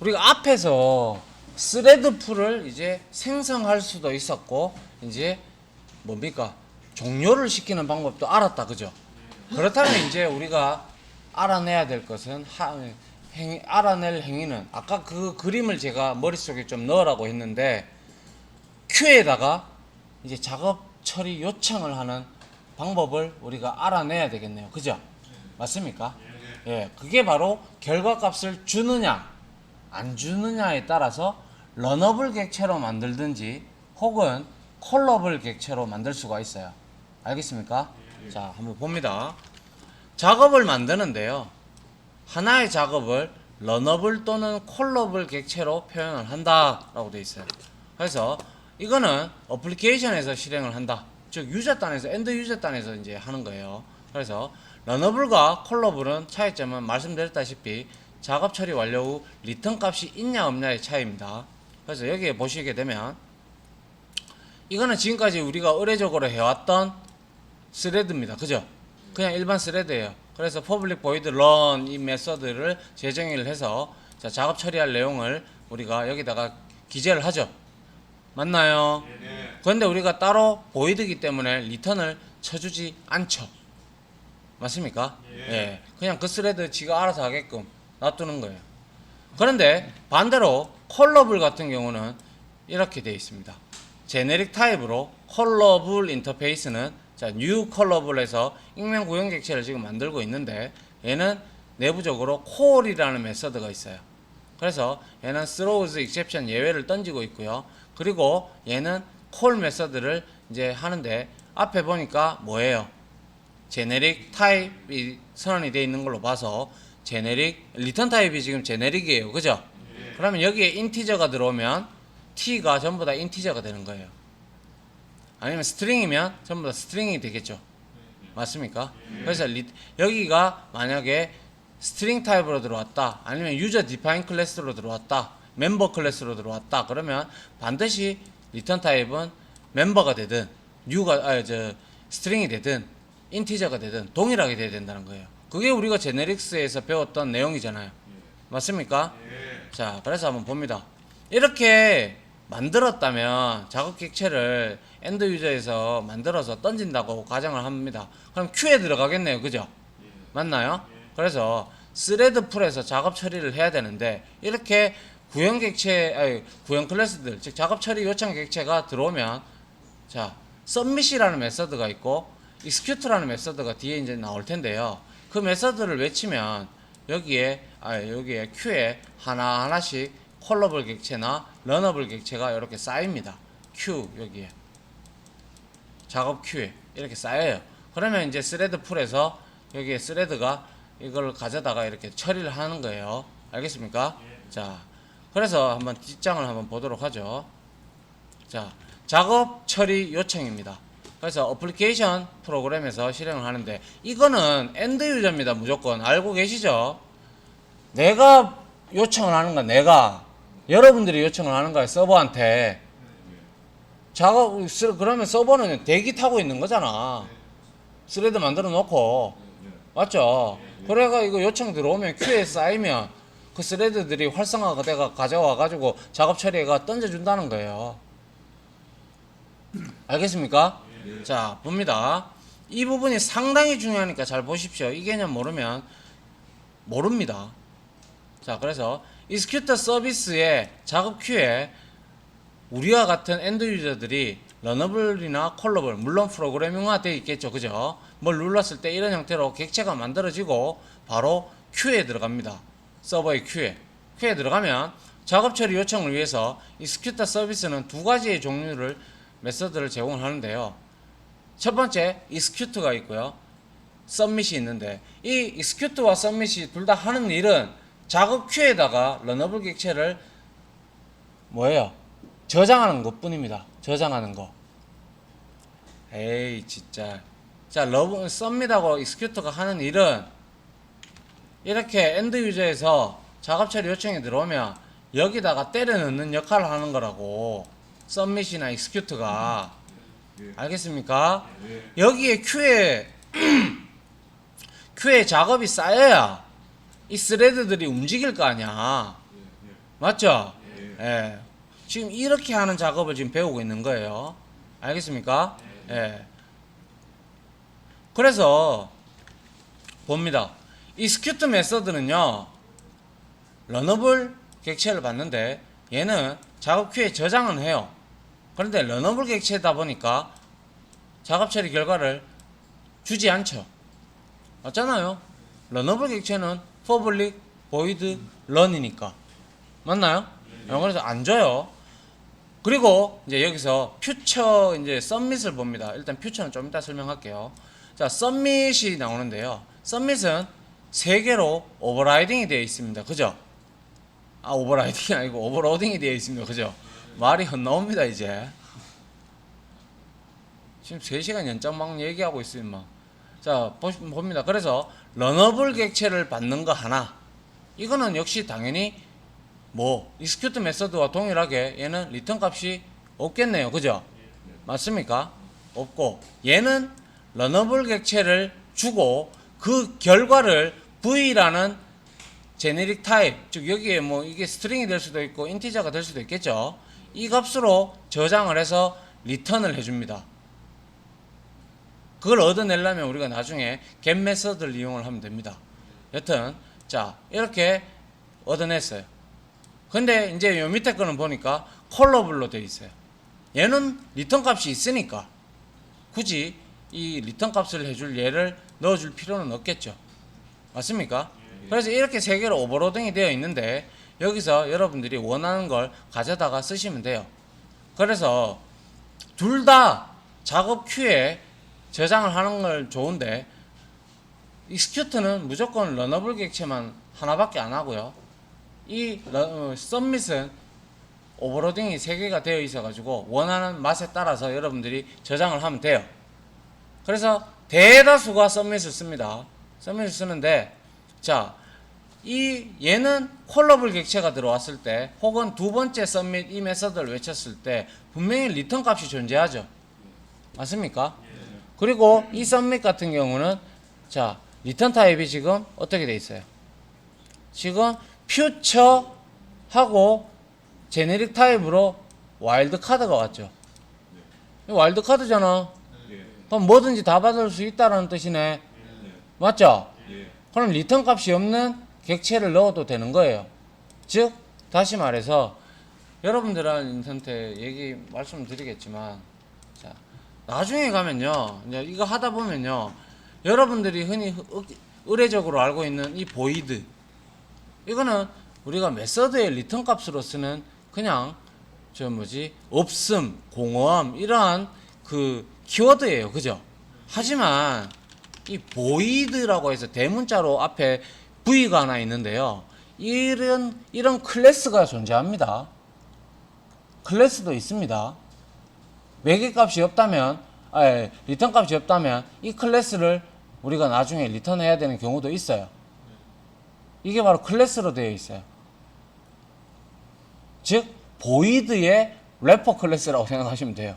우리가 앞에서 스레드 풀을 이제 생성할 수도 있었고, 이제 뭡니까? 종료를 시키는 방법도 알았다, 그죠? 그렇다면 이제 우리가 알아내야 될 것은 알아낼 행위는 아까 그 그림을 제가 머릿속에 좀 넣으라고 했는데 Q에다가 이제 작업 처리 요청을 하는 방법을 우리가 알아내야 되겠네요, 그죠? 맞습니까? 예, 그게 바로 결과값을 주느냐 안 주느냐에 따라서 런어블 객체로 만들든지 혹은 콜러블 객체로 만들 수가 있어요. 알겠습니까? 자, 한번 봅니다. 작업을 만드는데요, 하나의 작업을 런어블 또는 콜러블 객체로 표현을 한다 라고 되어 있어요. 그래서 이거는 어플리케이션에서 실행을 한다, 즉 유저 단에서, 엔드 유저 단에서 이제 하는 거예요. 그래서 런어블과 콜러블은 차이점은 말씀드렸다시피 작업 처리 완료 후 리턴 값이 있냐 없냐의 차이입니다. 그래서 여기에 보시게 되면 이거는 지금까지 우리가 의례적으로 해왔던 스레드입니다, 그죠? 그냥 일반 스레드예요. 그래서 public void run 이 메서드를 재정의를 해서 자, 작업 처리할 내용을 우리가 여기다가 기재를 하죠. 맞나요? 그런데 우리가 따로 void이기 때문에 리턴을 쳐주지 않죠. 맞습니까? 예. 그냥 그 스레드 지가 알아서 하게끔 놔두는 거예요. 그런데 반대로 컬러블 같은 경우는 이렇게 되어 있습니다. 제네릭 타입으로 컬러블 인터페이스는 자, 뉴 컬러블에서 익명 구형 객체를 지금 만들고 있는데 얘는 내부적으로 콜이라는 메서드가 있어요. 그래서 얘는 throws exception 예외를 던지고 있고요. 그리고 얘는 콜 메서드를 이제 하는데 앞에 보니까 뭐예요? 제네릭 타입이 선언이 되어 있는 걸로 봐서 제네릭 리턴 타입이 지금 제네릭이에요, 그죠? 그러면 여기에 인티저가 들어오면 t가 전부 다 인티저가 되는 거예요. 아니면 스트링이면 전부 다 스트링이 되겠죠. 맞습니까? 그래서 여기가 만약에 스트링 타입으로 들어왔다, 아니면 유저 디파인 클래스로 들어왔다, 멤버 클래스로 들어왔다, 그러면 반드시 리턴 타입은 멤버가 되든 스트링이 되든 인티저가 되든 동일하게 돼야 된다는 거예요. 그게 우리가 제네릭스에서 배웠던 내용이잖아요. 맞습니까? 자, 그래서 한번 봅니다. 이렇게 만들었다면 작업 객체를 엔드 유저에서 만들어서 던진다고 가정을 합니다. 그럼 Q에 들어가겠네요, 그죠? 맞나요? 그래서 스레드 풀에서 작업 처리를 해야 되는데 이렇게 구형 클래스들, 즉 작업 처리 요청 객체가 들어오면 자, submit이라는 메서드가 있고 execute라는 메서드가 뒤에 이제 나올 텐데요. 그 메서드를 외치면 여기에 Q에 하나하나씩 콜러블 객체나 런어블 객체가 이렇게 쌓입니다. Q 여기에 작업 Q에 이렇게 쌓여요. 그러면 이제 스레드 풀에서 여기에 스레드가 이걸 가져다가 이렇게 처리를 하는 거예요. 알겠습니까? 자, 그래서 한번 뒷장을 한번 보도록 하죠. 자, 작업 처리 요청입니다. 그래서 어플리케이션 프로그램에서 실행을 하는데 이거는 엔드 유저입니다. 무조건 알고 계시죠? 내가 요청을 하는 건 여러분들이 요청을 하는 거야, 서버한테. 그러면 서버는 대기 타고 있는 거잖아. 스레드 만들어 놓고. 맞죠? 그래가 이거 요청 들어오면 Q에 쌓이면 그 스레드들이 활성화가 돼가 가져와 가지고 작업 처리가 던져준다는 거예요. 알겠습니까? 자, 봅니다. 이 부분이 상당히 중요하니까 잘 보십시오. 이 개념 모르면 모릅니다. 자, 그래서 execute 서비스의 작업 큐에 우리와 같은 엔드 유저들이 런어블이나 콜러블, 물론 프로그래밍화 되어 있겠죠, 그죠? 뭘 눌렀을 때 이런 형태로 객체가 만들어지고 바로 큐에 들어갑니다. 서버의 큐에 들어가면 작업 처리 요청을 위해서 execute 서비스는 두 가지의 종류를 메서드를 제공하는데요. 첫 번째 execute가 있고요, submit이 있는데 이 execute와 submit이 둘 다 하는 일은 작업 큐에다가 런어블 객체를 뭐예요? 저장하는 것 뿐입니다. 저장하는 거. 에이 진짜. 자, submit하고 execute가 하는 일은 이렇게 엔드 유저에서 작업 처리 요청이 들어오면 여기다가 때려 넣는 역할을 하는 거라고, submit이나 execute가. 알겠습니까? 여기에 Q에 작업이 쌓여야 이 스레드들이 움직일 거 아니야. 맞죠? 예. 지금 이렇게 하는 작업을 지금 배우고 있는 거예요. 알겠습니까? 예. 그래서 봅니다. 이 스큐트 메서드는요, 러너블 객체를 봤는데 얘는 작업 큐에 저장은 해요. 그런데 러너블 객체다 보니까 작업 처리 결과를 주지 않죠. 맞잖아요. 러너블 객체는 public, void, run이니까. 맞나요? 그래서 안 줘요. 그리고 이제 여기서 퓨처 이제 썸밋을 봅니다. 일단 퓨처는 좀 이따 설명할게요. 자, 썸밋이 나오는데요. 썸밋은 3개로 오버라이딩이 되어 있습니다. 그죠? 아, 오버라이딩이 아니고 오버로딩이 되어 있습니다. 그죠? 말이 헛나옵니다, 이제. 지금 3시간 연장 막 얘기하고 있으면 막. 자, 봅니다. 그래서 러너블 객체를 받는 거 하나. 이거는 역시 당연히 execute 메서드와 동일하게 얘는 리턴 값이 없겠네요. 그죠? 맞습니까? 없고, 얘는 러너블 객체를 주고 그 결과를 V라는 제네릭 타입, 즉 여기에 이게 스트링이 될 수도 있고 인티저가 될 수도 있겠죠. 이 값으로 저장을 해서 리턴을 해줍니다. 그걸 얻어내려면 우리가 나중에 get 메서드를 이용을 하면 됩니다. 여튼 자, 이렇게 얻어냈어요. 근데 이제 요 밑에 거는 보니까 컬러블로 되어 있어요. 얘는 리턴 값이 있으니까 굳이 이 리턴 값을 해줄 얘를 넣어줄 필요는 없겠죠. 맞습니까? 그래서 이렇게 3개로 오버로딩이 되어 있는데 여기서 여러분들이 원하는 걸 가져다가 쓰시면 돼요. 그래서 둘 다 작업 큐에 저장을 하는 걸 좋은데 execute는 무조건 러너블 객체만 하나밖에 안 하고요. 이 submit은 오버로딩이 3개가 되어 있어 가지고 원하는 맛에 따라서 여러분들이 저장을 하면 돼요. 그래서 대다수가 submit을 씁니다. submit을 쓰는데 자, 얘는 콜러블 객체가 들어왔을 때 혹은 두 번째 submit 이 메서드를 외쳤을 때 분명히 리턴 값이 존재하죠. 맞습니까? 그리고 이 submit 같은 경우는 자, 리턴 타입이 지금 어떻게 돼 있어요? 지금 퓨처하고 제네릭 타입으로 와일드 카드가 왔죠. 와일드 카드잖아. 그럼 뭐든지 다 받을 수 있다라는 뜻이네. 맞죠? 그럼 리턴 값이 없는 객체를 넣어도 되는 거예요. 즉 다시 말해서 여러분들한테 말씀드리겠지만 자, 나중에 가면요, 이제 이거 하다 보면요, 여러분들이 흔히 의례적으로 알고 있는 이 보이드, 이거는 우리가 메서드의 리턴 값으로 쓰는 그냥 없음, 공허함 이러한 그 키워드예요. 그죠? 하지만 이 보이드라고 해서 대문자로 앞에 V가 하나 있는데요. 이런 클래스가 존재합니다. 클래스도 있습니다. 매개값이 없다면, 리턴 값이 없다면 이 클래스를 우리가 나중에 리턴해야 되는 경우도 있어요. 이게 바로 클래스로 되어 있어요. 즉 보이드의 래퍼 클래스라고 생각하시면 돼요.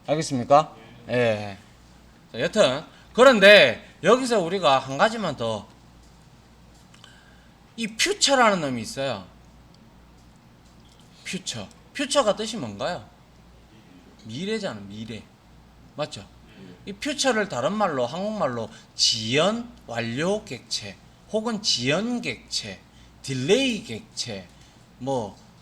알겠습니까? 예. 자, 여튼 그런데 여기서 우리가 한 가지만 더, 이 퓨처라는 놈이 있어요. 퓨처가 뜻이 뭔가요? 미래잖아, 미래. 맞죠? 이 퓨처를 다른 말로, 한국말로 지연 완료 객체 혹은 지연 객체, 딜레이 객체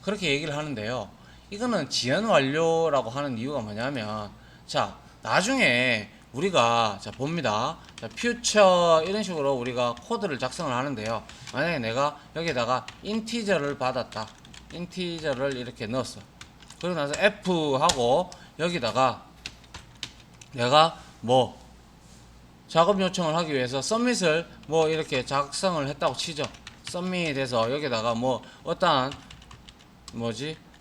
그렇게 얘기를 하는데요. 이거는 지연 완료라고 하는 이유가 뭐냐면, 자, 나중에 우리가 자 봅니다. 자, 퓨처 이런 식으로 우리가 코드를 작성을 하는데요. 만약에 내가 여기다가 인티저를 받았다. 인티저를 이렇게 넣었어. 그러고 나서 F 하고 여기다가 내가 작업 요청을 하기 위해서 서밋을 이렇게 작성을 했다고 치죠. 서밋에서 여기다가 어떠한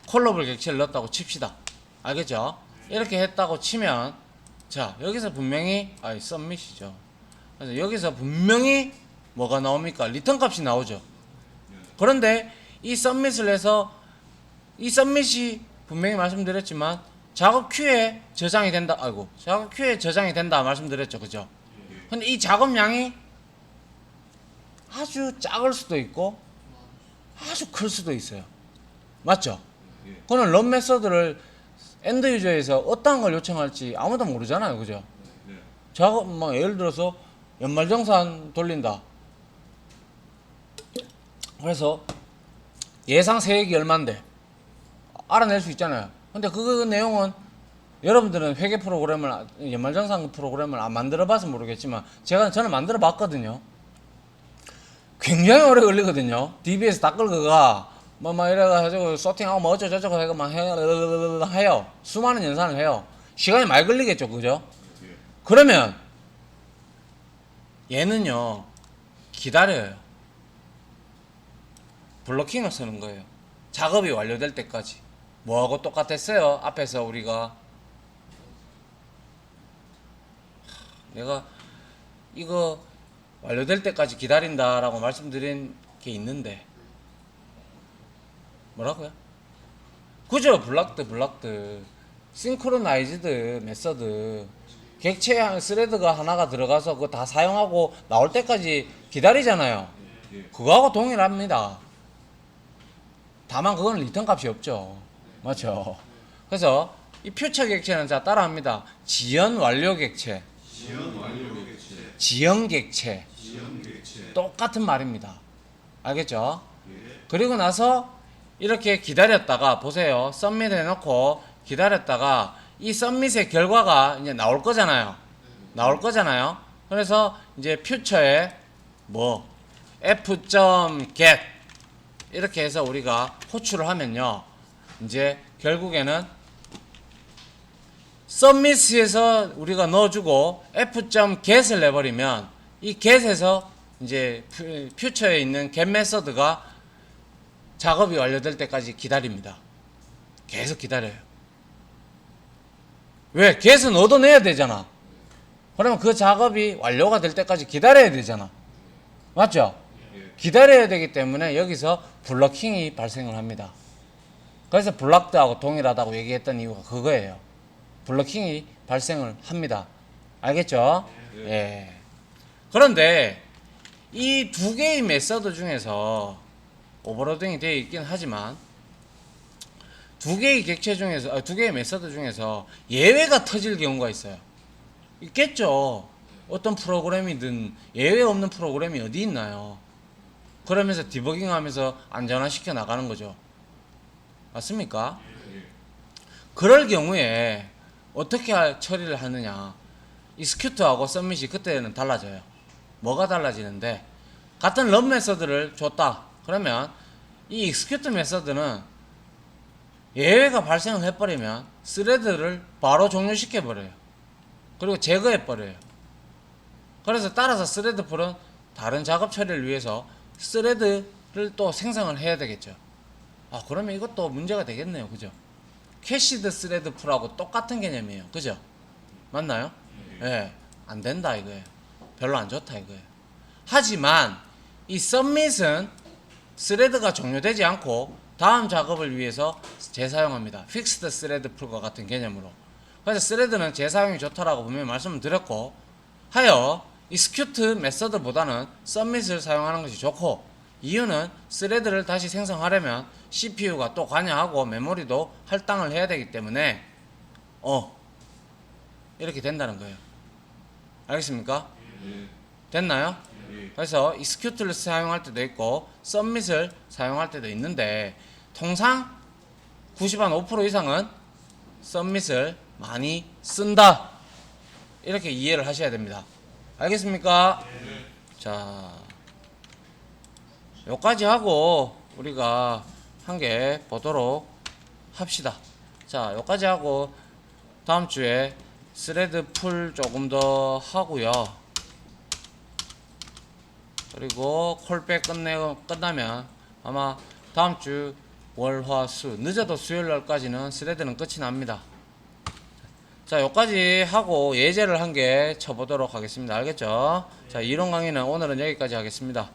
콜러블 객체를 넣었다고 칩시다. 알겠죠? 이렇게 했다고 치면 자, 여기서 분명히 서밋이죠. 그래서 여기서 분명히 뭐가 나옵니까? 리턴 값이 나오죠. 그런데 이 서밋을 해서 이 서밋이 분명히 말씀드렸지만 작업 큐에 저장이 된다. 작업 큐에 저장이 된다 말씀드렸죠. 그죠? 근데 이 작업량이 아주 작을 수도 있고 아주 클 수도 있어요. 맞죠? 그거는 런 메서드를 엔드 유저에서 어떤 걸 요청할지 아무도 모르잖아요. 그죠? 작업, 뭐, 예를 들어서 연말정산 돌린다. 그래서 예상 세액이 얼만데 알아낼 수 있잖아요. 근데 그 내용은 여러분들은 회계 프로그램을, 연말정산 프로그램을 안 만들어 봐서 모르겠지만 저는 만들어 봤거든요. 굉장히 오래 걸리거든요. DB에서 다 끌고가 막 이래가지고 소팅하고 뭐 어쩌고저쩌고 해고 막 해요. 수많은 연산을 해요. 시간이 많이 걸리겠죠. 그죠? 그러면 얘는요 기다려요. 블로킹을 쓰는 거예요. 작업이 완료될 때까지. 뭐하고 똑같았어요? 앞에서 우리가 내가 이거 완료될 때까지 기다린다라고 말씀드린 게 있는데 뭐라고요? 그죠? 블락드 싱크로나이즈드 메서드 객체 스레드가 하나가 들어가서 그거 다 사용하고 나올 때까지 기다리잖아요. 그거하고 동일합니다. 다만 그건 리턴 값이 없죠. 맞죠? 그래서 이 퓨처 객체는 자 따라합니다. 지연 완료 객체, 지연 객체 똑같은 말입니다. 알겠죠? 그리고 나서 이렇게 기다렸다가 보세요. 썸밋 해놓고 기다렸다가 이 썸밋의 결과가 이제 나올 거잖아요. 그래서 이제 퓨처에 뭐 f.get 이렇게 해서 우리가 호출을 하면요. 이제 결국에는 썸밋에서 우리가 넣어주고 f.get을 내버리면 이 get에서 이제 퓨처에 있는 get 메서드가 작업이 완료될 때까지 기다립니다. 계속 기다려요. 왜? get은 얻어내야 되잖아. 그러면 그 작업이 완료가 될 때까지 기다려야 되잖아. 맞죠? 기다려야 되기 때문에 여기서 블러킹이 발생을 합니다. 그래서 블락드하고 동일하다고 얘기했던 이유가 그거예요. 블러킹이 발생을 합니다. 알겠죠? 예. 그런데 이 두 개의 메서드 중에서 오버로딩이 되어 있긴 하지만 두 개의 객체 중에서 두 개의 메서드 중에서 예외가 터질 경우가 있어요. 있겠죠. 어떤 프로그램이든 예외 없는 프로그램이 어디 있나요? 그러면서 디버깅 하면서 안전화시켜 나가는 거죠. 맞습니까? 그럴 경우에 어떻게 처리를 하느냐. 익스큐트하고 서밋이 그때는 달라져요. 뭐가 달라지는데 같은 런 메서드를 줬다. 그러면 이 익스큐트 메서드는 예외가 발생을 해버리면 스레드를 바로 종료시켜 버려요. 그리고 제거해 버려요. 그래서 따라서 스레드 풀은 다른 작업 처리를 위해서 스레드를 또 생성을 해야 되겠죠. 아, 그러면 이것도 문제가 되겠네요. 그죠? 캐시드 스레드 풀하고 똑같은 개념이에요. 그죠? 맞나요? 예. 안 된다 이거예요. 별로 안 좋다 이거예요. 하지만 이 서밋은 스레드가 종료되지 않고 다음 작업을 위해서 재사용합니다. 픽스드 스레드 풀과 같은 개념으로. 그래서 스레드는 재사용이 좋다라고 분명히 말씀을 드렸고 하여 익스큐트 메서드보다는 서밋을 사용하는 것이 좋고 이유는 스레드를 다시 생성하려면 CPU가 또 관여하고 메모리도 할당을 해야 되기 때문에 이렇게 된다는 거예요. 알겠습니까? 됐나요? 그래서 익스큐트를 사용할 때도 있고 서밋을 사용할 때도 있는데 통상 95% 이상은 서밋을 많이 쓴다. 이렇게 이해를 하셔야 됩니다. 알겠습니까? 자, 여기까지 하고 우리가 한 개 보도록 합시다. 자, 여기까지 하고 다음 주에 스레드 풀 조금 더 하고요. 그리고 콜백 끝나면 아마 다음 주 월, 화, 수 늦어도 수요일 날까지는 스레드는 끝이 납니다. 자, 여기까지 하고 예제를 한 개 쳐보도록 하겠습니다. 알겠죠? 자, 이론 강의는 오늘은 여기까지 하겠습니다.